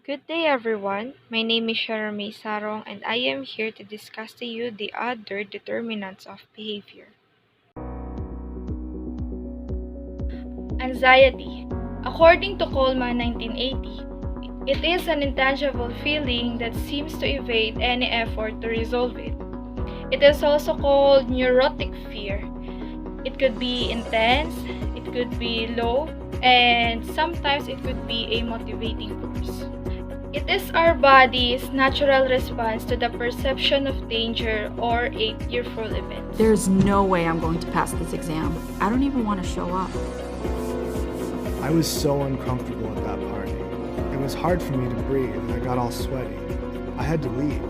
Good day, everyone. My name is Sharamay Sarong, and I am here to discuss to you the other determinants of behavior. Anxiety. According to Coleman 1980, it is an intangible feeling that seems to evade any effort to resolve it. It is also called neurotic fear. It could be intense, it could be low, and sometimes it could be a motivating force. It is our body's natural response to the perception of danger or a fearful event. There's no way I'm going to pass this exam. I don't even want to show up. I was so uncomfortable at that party. It was hard for me to breathe and I got all sweaty. I had to leave.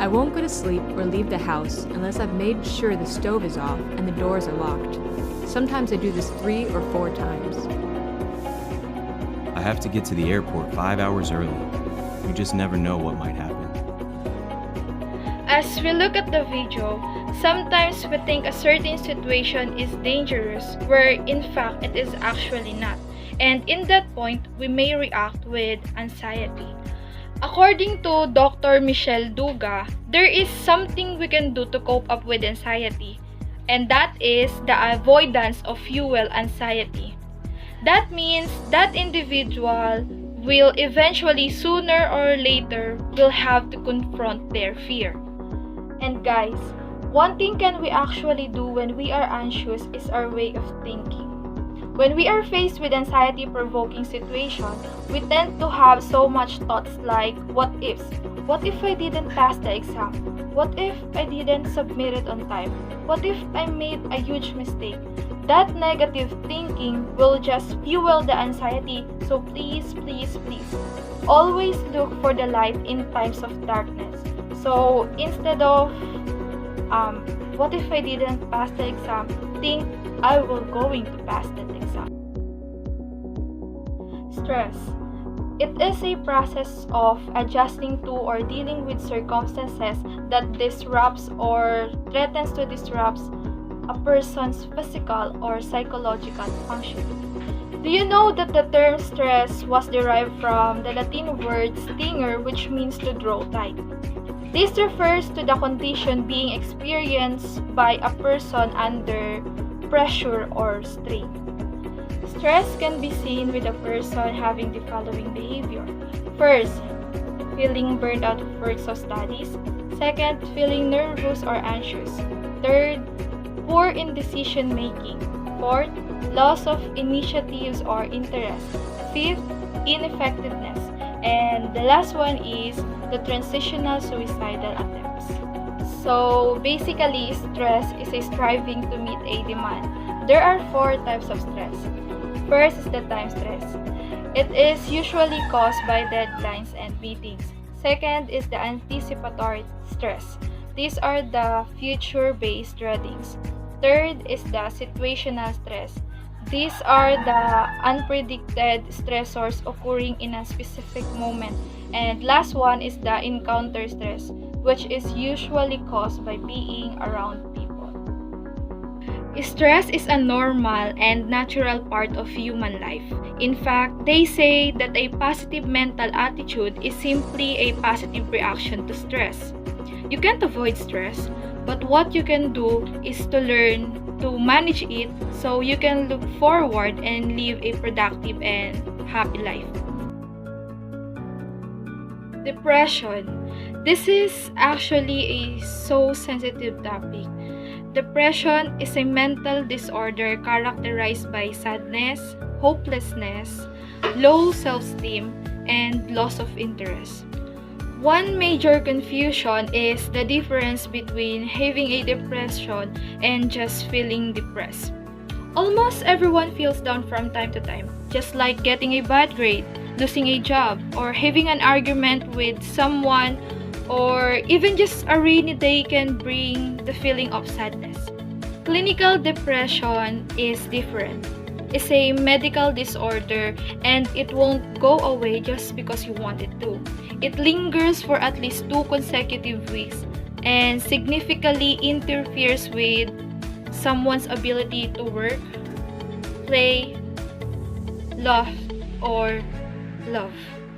I won't go to sleep or leave the house unless I've made sure the stove is off and the doors are locked. Sometimes I do this 3 or 4 times. I have to get to the airport 5 hours early. You just never know what might happen. As we look at the video, sometimes we think a certain situation is dangerous where in fact it is actually not. And in that point, we may react with anxiety. According to Dr. Michelle Duga, there is something we can do to cope up with anxiety, and that is the avoidance of fuel anxiety. That means that individual will eventually sooner or later will have to confront their fear. And guys, one thing can we actually do when we are anxious is our way of thinking. When we are faced with anxiety-provoking situation, we tend to have so much thoughts like what ifs. What if I didn't pass the exam? What if I didn't submit it on time? What if I made a huge mistake? That negative thinking will just fuel the anxiety, so please, always look for the light in times of darkness. So instead of, what if I didn't pass the exam, think I will going to pass that exam. Stress. It is a process of adjusting to or dealing with circumstances that disrupts or threatens to disrupt a person's physical or psychological function. Do you know that the term stress was derived from the Latin word stinger, which means to draw tight? This refers to the condition being experienced by a person under pressure or strain. Stress can be seen with a person having the following behavior. First, feeling burned out of work or studies. Second, feeling nervous or anxious. Third, poor in decision making. Fourth, loss of initiatives or interest. Fifth, ineffectiveness. And the last one is the transitional suicidal attempts. So basically, stress is a striving to meet a demand. There are 4 types of stress. First is the time stress. It is usually caused by deadlines and meetings. Second is the anticipatory stress. These are the future-based dreadings. Third is the situational stress. These are the unpredicted stressors occurring in a specific moment. And last one is the encounter stress, which is usually caused by being around people. Stress is a normal and natural part of human life. In fact, they say that a positive mental attitude is simply a positive reaction to stress. You can't avoid stress, but what you can do is to learn to manage it so you can look forward and live a productive and happy life. Depression. This is actually a so sensitive topic. Depression is a mental disorder characterized by sadness, hopelessness, low self-esteem, and loss of interest. One major confusion is the difference between having a depression and just feeling depressed. Almost everyone feels down from time to time, just like getting a bad grade, losing a job, or having an argument with someone, or even just a rainy day can bring the feeling of sadness. Clinical depression is different. It's a medical disorder and it won't go away just because you want it to. It lingers for at least 2 consecutive weeks and significantly interferes with someone's ability to work, play, laugh, or love.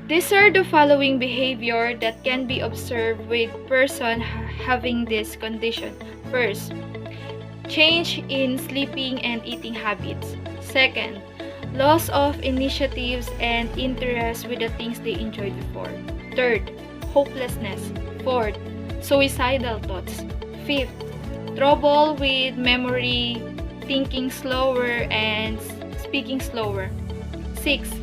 These are the following behavior that can be observed with person having this condition. First, change in sleeping and eating habits. Second, loss of initiatives and interest with the things they enjoyed before. Third, hopelessness. Fourth, suicidal thoughts. Fifth, trouble with memory, thinking slower and speaking slower. Sixth,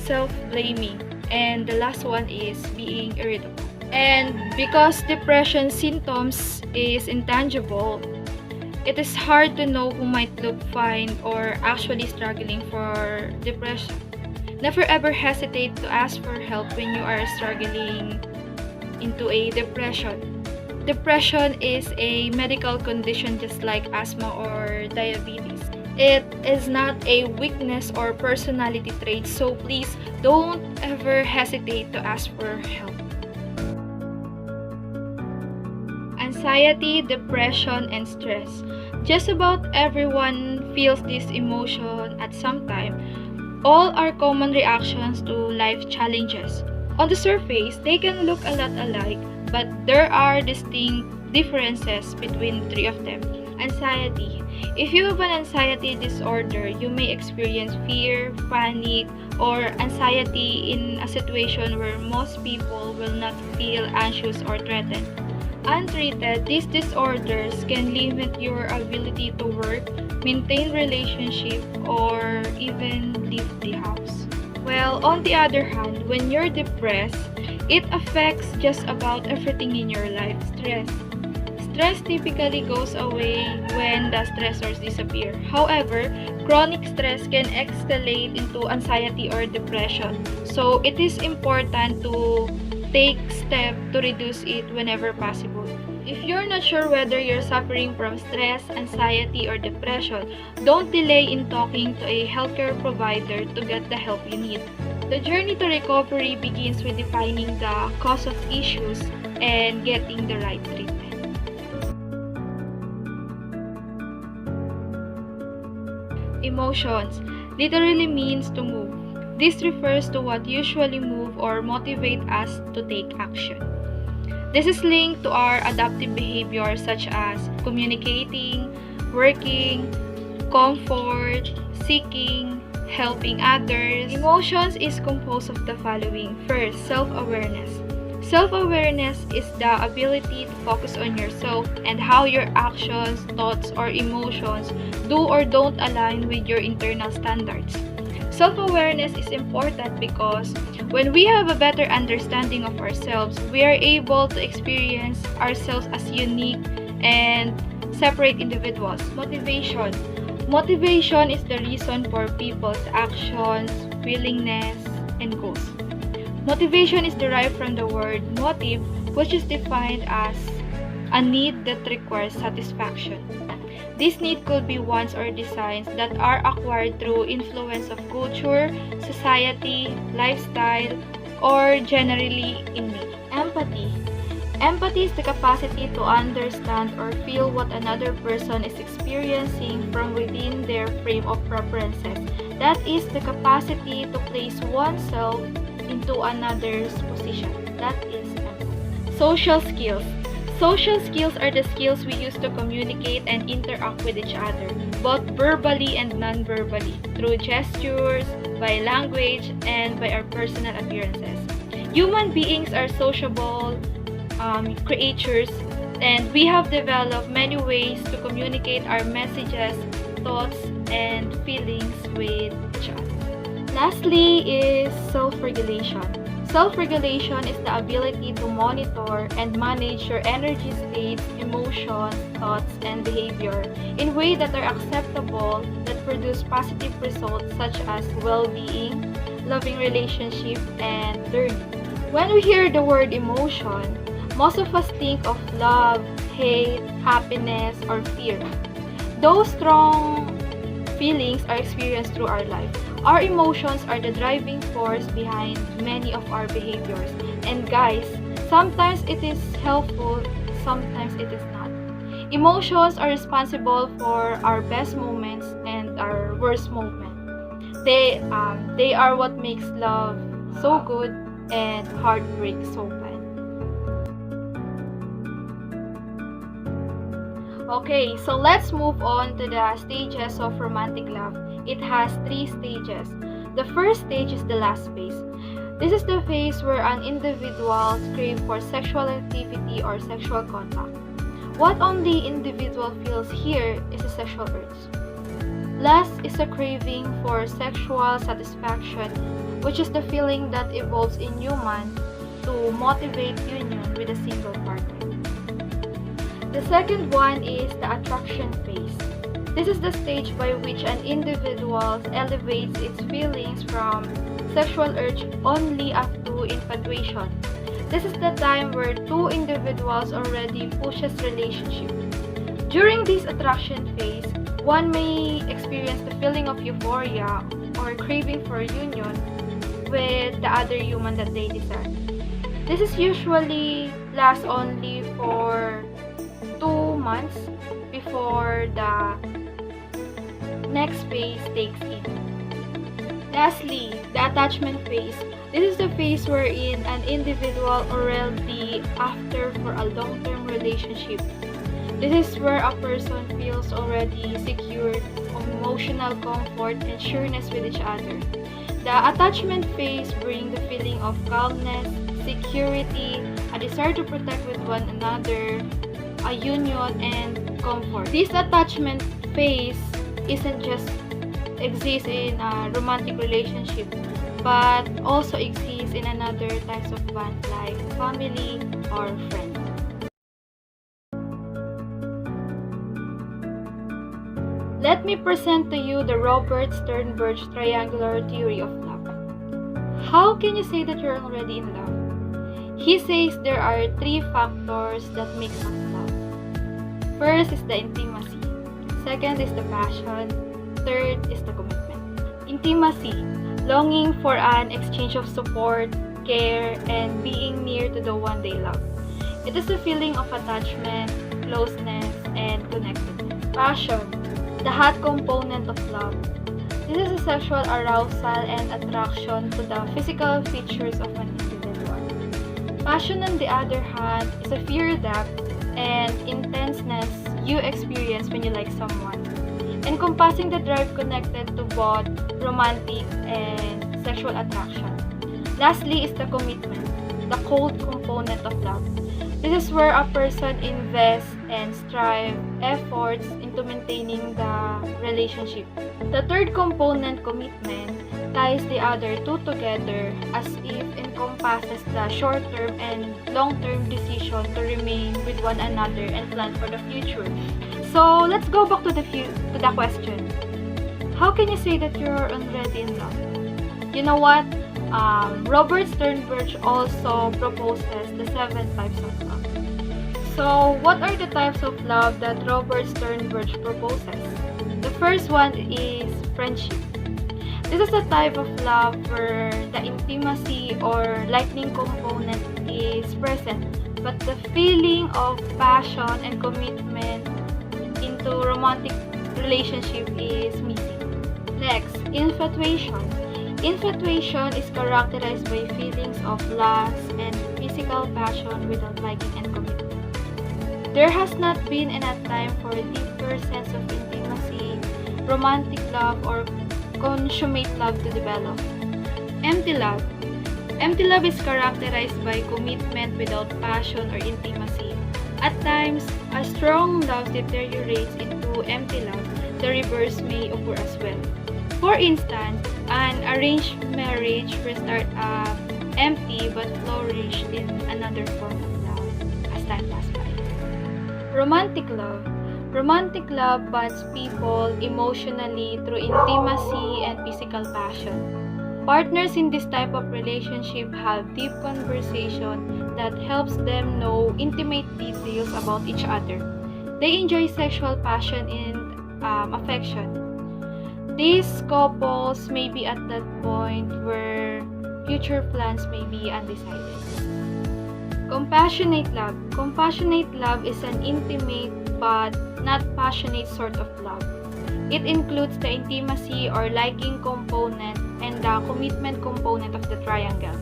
self-blaming. And the last one is being irritable. And because depression symptoms is intangible, it is hard to know who might look fine or actually struggling for depression. Never ever hesitate to ask for help when you are struggling into a depression. Depression is a medical condition just like asthma or diabetes. It is not a weakness or personality trait, so please don't ever hesitate to ask for help. Anxiety, depression, and stress. Just about everyone feels this emotion at some time. All are common reactions to life challenges. On the surface, they can look a lot alike, but there are distinct differences between the three of them. Anxiety. If you have an anxiety disorder, you may experience fear, panic, or anxiety in a situation where most people will not feel anxious or threatened. Untreated, these disorders can limit your ability to work, maintain relationship, or even leave the house. Well, on the other hand, when you're depressed, it affects just about everything in your life. Stress typically goes away when the stressors disappear. However, chronic stress can escalate into anxiety or depression. So it is important to take steps to reduce it whenever possible. If you're not sure whether you're suffering from stress, anxiety, or depression, don't delay in talking to a healthcare provider to get the help you need. The journey to recovery begins with defining the cause of issues and getting the right treatment. Emotions literally means to move. This refers to what usually move or motivate us to take action. This is linked to our adaptive behavior such as communicating, working, comfort, seeking, helping others. Emotions is composed of the following. First, self-awareness. Self-awareness is the ability to focus on yourself and how your actions, thoughts, or emotions do or don't align with your internal standards. Self-awareness is important because when we have a better understanding of ourselves, we are able to experience ourselves as unique and separate individuals. Motivation. Motivation is the reason for people's actions, willingness, and goals. Motivation is derived from the word motive, which is defined as a need that requires satisfaction. This need could be wants or desires that are acquired through influence of culture, society, lifestyle, or generally innate. Empathy. Empathy is the capacity to understand or feel what another person is experiencing from within their frame of preferences. That is the capacity to place oneself into another's position. That is empathy. Social skills. Social skills are the skills we use to communicate and interact with each other, both verbally and non-verbally, through gestures, by language, and by our personal appearances. Human beings are sociable creatures, and we have developed many ways to communicate our messages, thoughts, and feelings with each other. Lastly is self-regulation. Self-regulation is the ability to monitor and manage your energy states, emotions, thoughts, and behavior in ways that are acceptable, that produce positive results such as well-being, loving relationship, and learning. When we hear the word emotion, most of us think of love, hate, happiness, or fear. Those strong feelings are experienced through our life. Our emotions are the driving force behind many of our behaviors. And guys, sometimes it is helpful, sometimes it is not. Emotions are responsible for our best moments and our worst moments. They are what makes love so good and heartbreak so bad. Okay, so let's move on to the stages of romantic love. It has 3 stages. The first stage is the last phase. This is the phase where an individual craves for sexual activity or sexual contact. What only individual feels here is a sexual urge. Lust is a craving for sexual satisfaction, which is the feeling that evolves in human to motivate union with a single partner. The second one is the attraction phase. This is the stage by which an individual elevates its feelings from sexual urge only up to infatuation. This is the time where 2 individuals already pushes relationship. During this attraction phase, one may experience the feeling of euphoria or craving for union with the other human that they desire. This is usually lasts only for 2 months before the next phase takes in. Lastly, the attachment phase. This is the phase wherein an individual already after for a long-term relationship. This is where a person feels already secured, emotional comfort, and sureness with each other. The attachment phase brings the feeling of calmness, security, a desire to protect with one another, a union, and comfort. This attachment phase isn't just exists in a romantic relationship, but also exists in another types of bonds like family or friends. Let me present to you the Robert Sternberg triangular theory of love. How can you say that you're already in love? He says there are 3 factors that make us love. First is the intimacy. Second is the passion. Third is the commitment. Intimacy, longing for an exchange of support, care, and being near to the one they love. It is a feeling of attachment, closeness, and connectedness. Passion, the hot component of love. This is a sexual arousal and attraction to the physical features of an individual. Passion, on the other hand, is a fear depth and intenseness you experience when you like someone, encompassing the drive connected to both romantic and sexual attraction. Lastly is the commitment, the cold component of love. This is where a person invests and strives efforts into maintaining the relationship. The third component, commitment, ties the other 2 together as if encompasses the short-term and long-term decision to remain with one another and plan for the future. So let's go back to the question. How can you say that you're already in love? You know what? Robert Sternberg also proposes the 7 types of love. So what are the types of love that Robert Sternberg proposes? The first one is friendship. This is a type of love where the intimacy or liking component is present, but the feeling of passion and commitment into romantic relationship is missing. Next, infatuation. Infatuation is characterized by feelings of lust and physical passion without liking and commitment. There has not been enough time for a deeper sense of intimacy, romantic love, or consummate love to develop. Empty love. Empty love is characterized by commitment without passion or intimacy. At times, a strong love deteriorates into empty love. The reverse may occur as well. For instance, an arranged marriage will start empty but flourish in another form of love as time passes by. Romantic love. Romantic love bonds people emotionally through intimacy and physical passion. Partners in this type of relationship have deep conversation that helps them know intimate details about each other. They enjoy sexual passion and affection. These couples may be at that point where future plans may be undecided. Compassionate love. Compassionate love is an intimate but not passionate sort of love. It includes the intimacy or liking component and the commitment component of the triangle.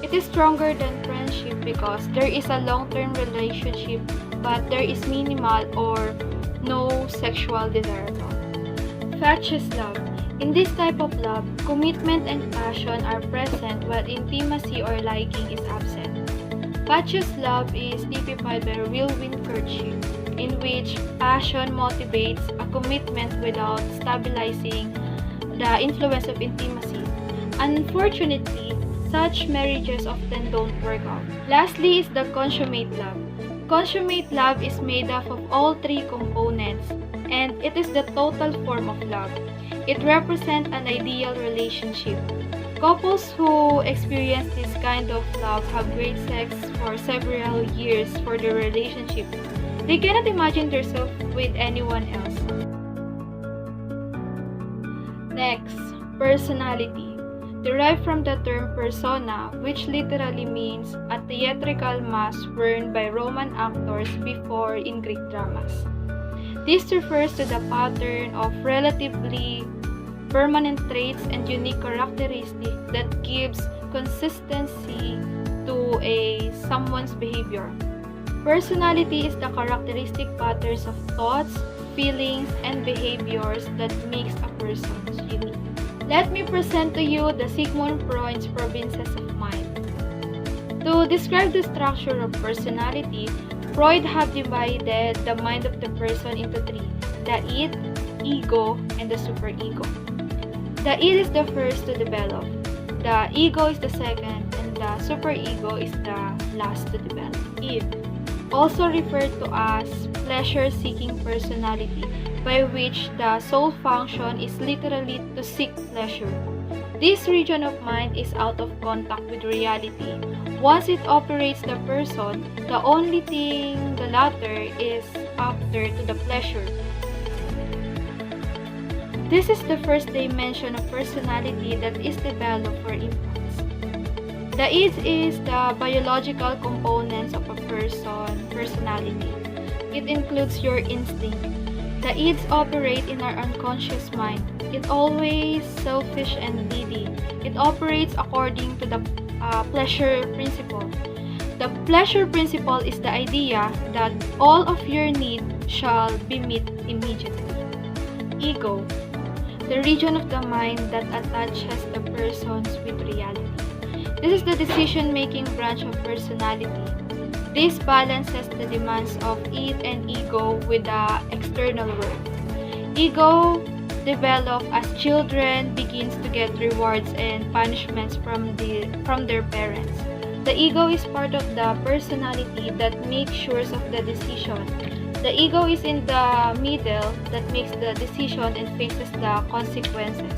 It is stronger than friendship because there is a long-term relationship, but there is minimal or no sexual desire at all. Fatuous love. In this type of love, commitment and passion are present while intimacy or liking is absent. Fatuous love is typified by whirlwind courtship, in which passion motivates a commitment without stabilizing the influence of intimacy. Unfortunately, such marriages often don't work out. Lastly is the consummate love. Consummate love is made up of all three components, and it is the total form of love. It represents an ideal relationship. Couples who experience this kind of love have great sex for several years for their relationship. They cannot imagine themselves with anyone else. Next, personality. Derived from the term persona, which literally means a theatrical mask worn by Roman actors before in Greek dramas. This refers to the pattern of relatively permanent traits and unique characteristics that gives consistency to someone's behavior. Personality is the characteristic patterns of thoughts, feelings, and behaviors that makes a person unique. Let me present to you the Sigmund Freud's provinces of mind. To describe the structure of personality, Freud have divided the mind of the person into three: the id, ego, and the superego. The id is the first to develop, the ego is the second, and the superego is the last to develop. Id, also referred to as pleasure-seeking personality, by which the sole function is literally to seek pleasure. This region of mind is out of contact with reality. Once it operates the person, the only thing the latter is after to the pleasure. This is the first dimension of personality that is developed for infants. The id is the biological components of a personality. It includes your instinct. The ids operate in our unconscious mind. It always selfish and needy. It operates according to the pleasure principle. The pleasure principle is the idea that all of your needs shall be met immediately. Ego, the region of the mind that attaches the persons with reality. This is the decision-making branch of personality. This balances the demands of id and ego with the external world. Ego develops as children begins to get rewards and punishments from their parents. The ego is part of the personality that makes sure of the decision. The ego is in the middle that makes the decision and faces the consequences.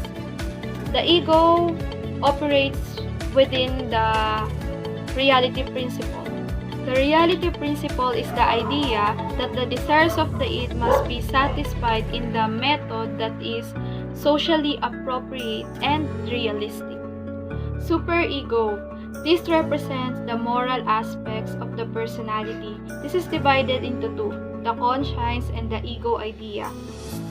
The ego operates within the reality principle. The reality principle is the idea that the desires of the id must be satisfied in the method that is socially appropriate and realistic. Superego. This represents the moral aspects of the personality. This is divided into two: the conscience and the ego idea.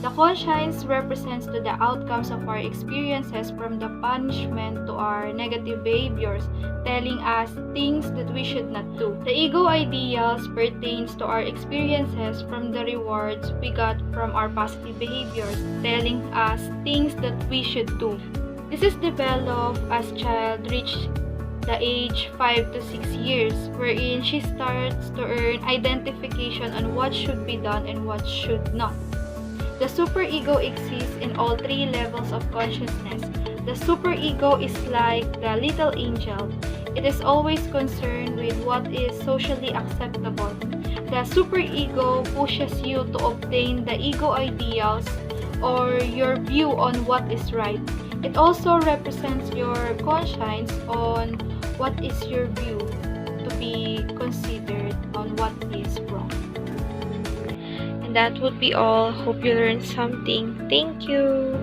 The conscience represents the outcomes of our experiences from the punishment to our negative behaviors, telling us things that we should not do. The ego ideals pertains to our experiences from the rewards we got from our positive behaviors, telling us things that we should do. This is developed as child reaches the age 5 to 6 years, wherein she starts to earn identification on what should be done and what should not. The superego exists in all three levels of consciousness. The superego is like the little angel. It is always concerned with what is socially acceptable. The superego pushes you to obtain the ego ideals or your view on what is right. It also represents your conscience on what is your view to be considered on what is wrong. And that would be all. Hope you learned something. Thank you.